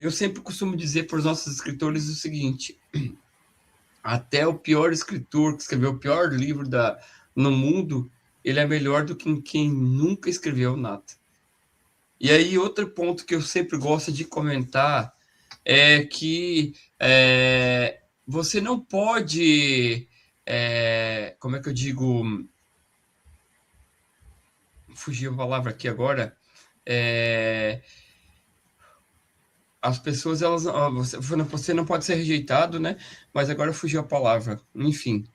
Eu sempre costumo dizer para os nossos escritores o seguinte: até o pior escritor que escreveu o pior livro no mundo, ele é melhor do que quem nunca escreveu nada. E aí, outro ponto que eu sempre gosto de comentar é que você não pode, como é que eu digo, fugiu a palavra aqui agora, as pessoas, elas, você não pode ser rejeitado, né? Mas agora fugiu a palavra. Enfim,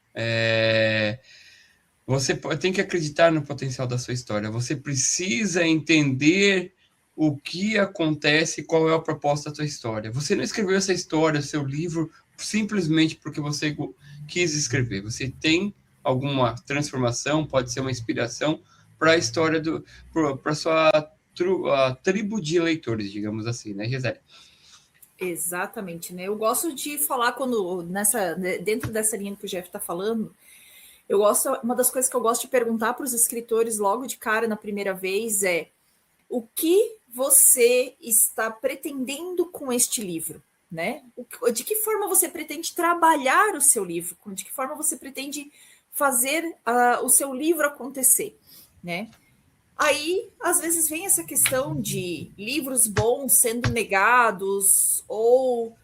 você tem que acreditar no potencial da sua história. Você precisa entender o que acontece, qual é a proposta da sua história. Você não escreveu essa história, seu livro, simplesmente porque você quis escrever. Você tem alguma transformação, pode ser uma inspiração para a história para a sua a tribo de leitores, digamos assim, né, Gisele? Exatamente, né? Eu gosto de falar dentro dessa linha que o Jeff está falando. Uma das coisas que eu gosto de perguntar para os escritores logo de cara na primeira vez é: o que você está pretendendo com este livro, né? De que forma você pretende trabalhar o seu livro? De que forma você pretende fazer o seu livro acontecer, né? Aí, às vezes, vem essa questão de livros bons sendo negados, ou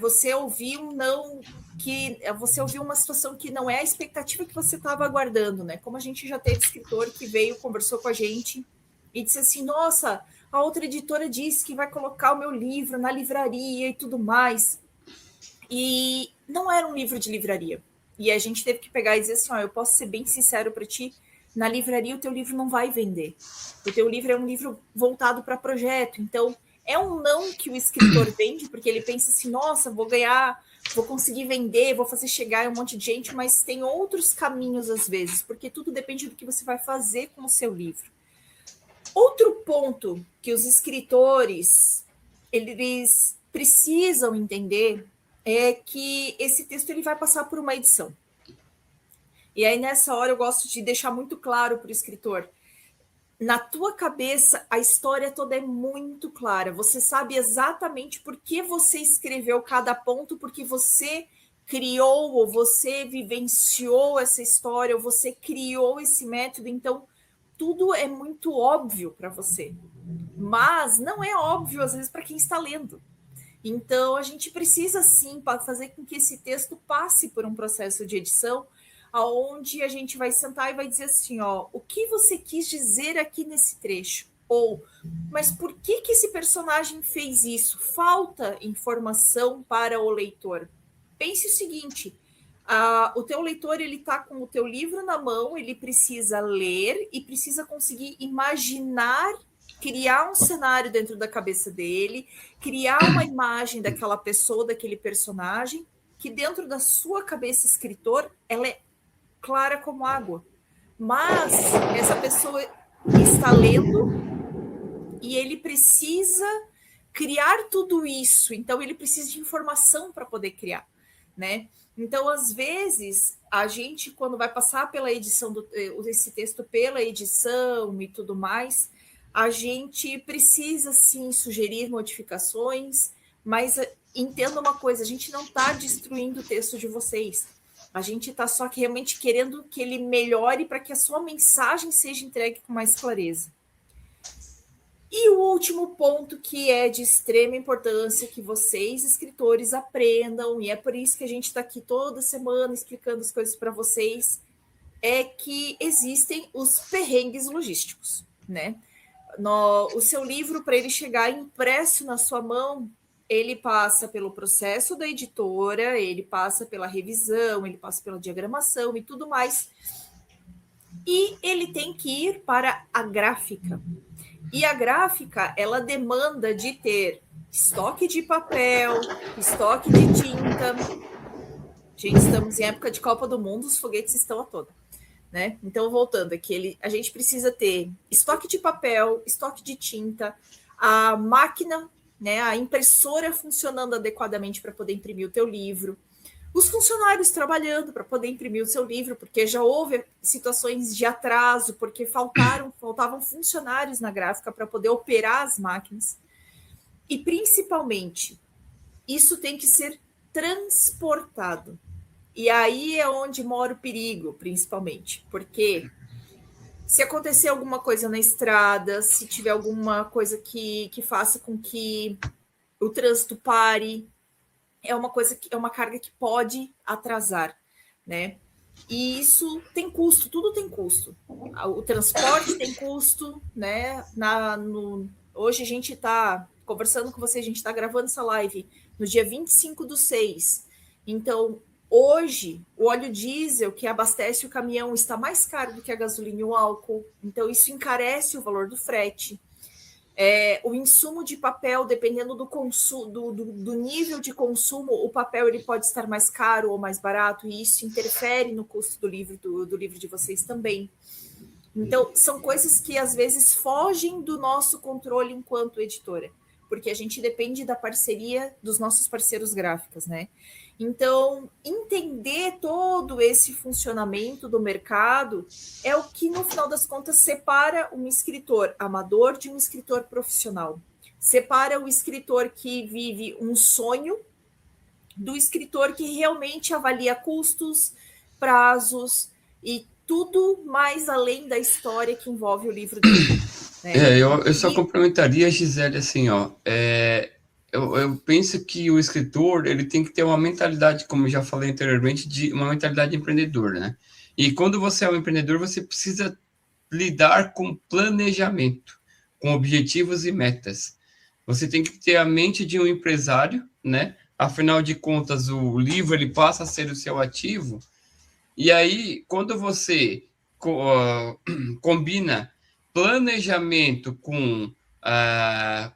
você ouvir um não, que você ouviu uma situação que não é a expectativa que você estava aguardando, né? Como a gente já teve escritor que veio, conversou com a gente e disse assim: nossa, a outra editora disse que vai colocar o meu livro na livraria e tudo mais. E não era um livro de livraria. E a gente teve que pegar e dizer assim: ó, eu posso ser bem sincero para ti, na livraria o teu livro não vai vender. O teu livro é um livro voltado para projeto. Então, é um não que o escritor vende, porque ele pensa assim: nossa, vou ganhar, vou conseguir vender, vou fazer chegar a um monte de gente, mas tem outros caminhos às vezes, porque tudo depende do que você vai fazer com o seu livro. Outro ponto que os escritores eles precisam entender é que esse texto ele vai passar por uma edição. E aí, nessa hora, eu gosto de deixar muito claro para o escritor: na tua cabeça, a história toda é muito clara. Você sabe exatamente por que você escreveu cada ponto, porque você criou ou você vivenciou essa história, ou você criou esse método. Então, tudo é muito óbvio para você. Mas não é óbvio, às vezes, para quem está lendo. Então, a gente precisa, sim, fazer com que esse texto passe por um processo de edição, aonde a gente vai sentar e vai dizer assim, ó, o que você quis dizer aqui nesse trecho? Ou, mas por que esse personagem fez isso? Falta informação para o leitor. Pense o seguinte: o teu leitor ele está com o teu livro na mão, ele precisa ler e precisa conseguir imaginar, criar um cenário dentro da cabeça dele, criar uma imagem daquela pessoa, daquele personagem, que dentro da sua cabeça escritor, ela é clara como água. Mas essa pessoa está lendo e ele precisa criar tudo isso. Então, ele precisa de informação para poder criar, né? Então, às vezes, a gente, quando vai passar pela edição desse texto pela edição e tudo mais, a gente precisa, sim, sugerir modificações, mas entenda uma coisa: a gente não está destruindo o texto de vocês. A gente está só que realmente querendo que ele melhore para que a sua mensagem seja entregue com mais clareza. E o último ponto que é de extrema importância que vocês, escritores, aprendam, e é por isso que a gente está aqui toda semana explicando as coisas para vocês, é que existem os perrengues logísticos, né? O seu livro, para ele chegar impresso na sua mão, ele passa pelo processo da editora, ele passa pela revisão, ele passa pela diagramação e tudo mais. E ele tem que ir para a gráfica. E a gráfica, ela demanda de ter estoque de papel, estoque de tinta. Gente, estamos em época de Copa do Mundo, os foguetes estão a toda, né? Então, voltando aqui, a gente precisa ter estoque de papel, estoque de tinta, a máquina, né, a impressora funcionando adequadamente para poder imprimir o teu livro, os funcionários trabalhando para poder imprimir o seu livro, porque já houve situações de atraso, porque faltavam funcionários na gráfica para poder operar as máquinas. E, principalmente, isso tem que ser transportado. E aí é onde mora o perigo, principalmente, porque se acontecer alguma coisa na estrada, se tiver alguma coisa que faça com que o trânsito pare, é uma coisa que é uma carga que pode atrasar, né? E isso tem custo, tudo tem custo. O transporte tem custo, né? Hoje a gente está conversando com você, a gente está gravando essa live no dia 25/6. Então, hoje, o óleo diesel que abastece o caminhão está mais caro do que a gasolina e o álcool. Então, isso encarece o valor do frete. O insumo de papel, dependendo do consumo, do nível de consumo, o papel ele pode estar mais caro ou mais barato, e isso interfere no custo do livro de vocês também. Então, são coisas que às vezes fogem do nosso controle enquanto editora, porque a gente depende da parceria dos nossos parceiros gráficos, né? Então, entender todo esse funcionamento do mercado é o que, no final das contas, separa um escritor amador de um escritor profissional. Separa o escritor que vive um sonho do escritor que realmente avalia custos, prazos e tudo mais além da história que envolve o livro dele. Né? Eu só complementaria, Gisele, assim, ó, eu penso que o escritor ele tem que ter uma mentalidade, como eu já falei anteriormente, de uma mentalidade empreendedora, né? E quando você é um empreendedor, você precisa lidar com planejamento, com objetivos e metas. Você tem que ter a mente de um empresário, né? Afinal de contas, o livro ele passa a ser o seu ativo. E aí, quando você combina planejamento com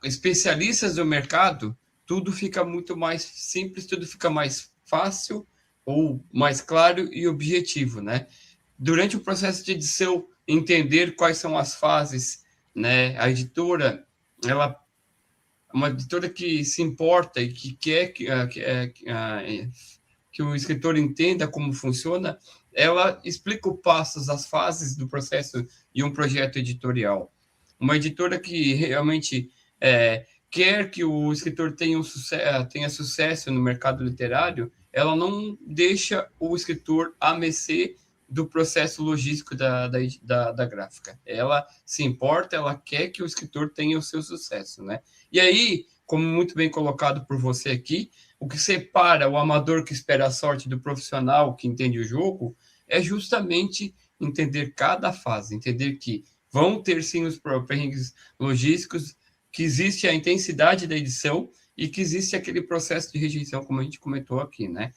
especialistas do mercado, tudo fica muito mais simples, tudo fica mais fácil ou mais claro e objetivo, né? Durante o processo de edição, entender quais são as fases, né? A editora, ela uma editora que se importa e que quer que o escritor entenda como funciona, ela explica os passos, as fases do processo de um projeto editorial. Uma editora que realmente quer que o escritor tenha sucesso no mercado literário, ela não deixa o escritor à mercê do processo logístico da gráfica. Ela se importa, ela quer que o escritor tenha o seu sucesso, né? E aí, como muito bem colocado por você aqui, o que separa o amador que espera a sorte do profissional que entende o jogo é justamente entender cada fase, entender que vão ter sim os perrengues logísticos, que existe a intensidade da edição e que existe aquele processo de rejeição, como a gente comentou aqui, né?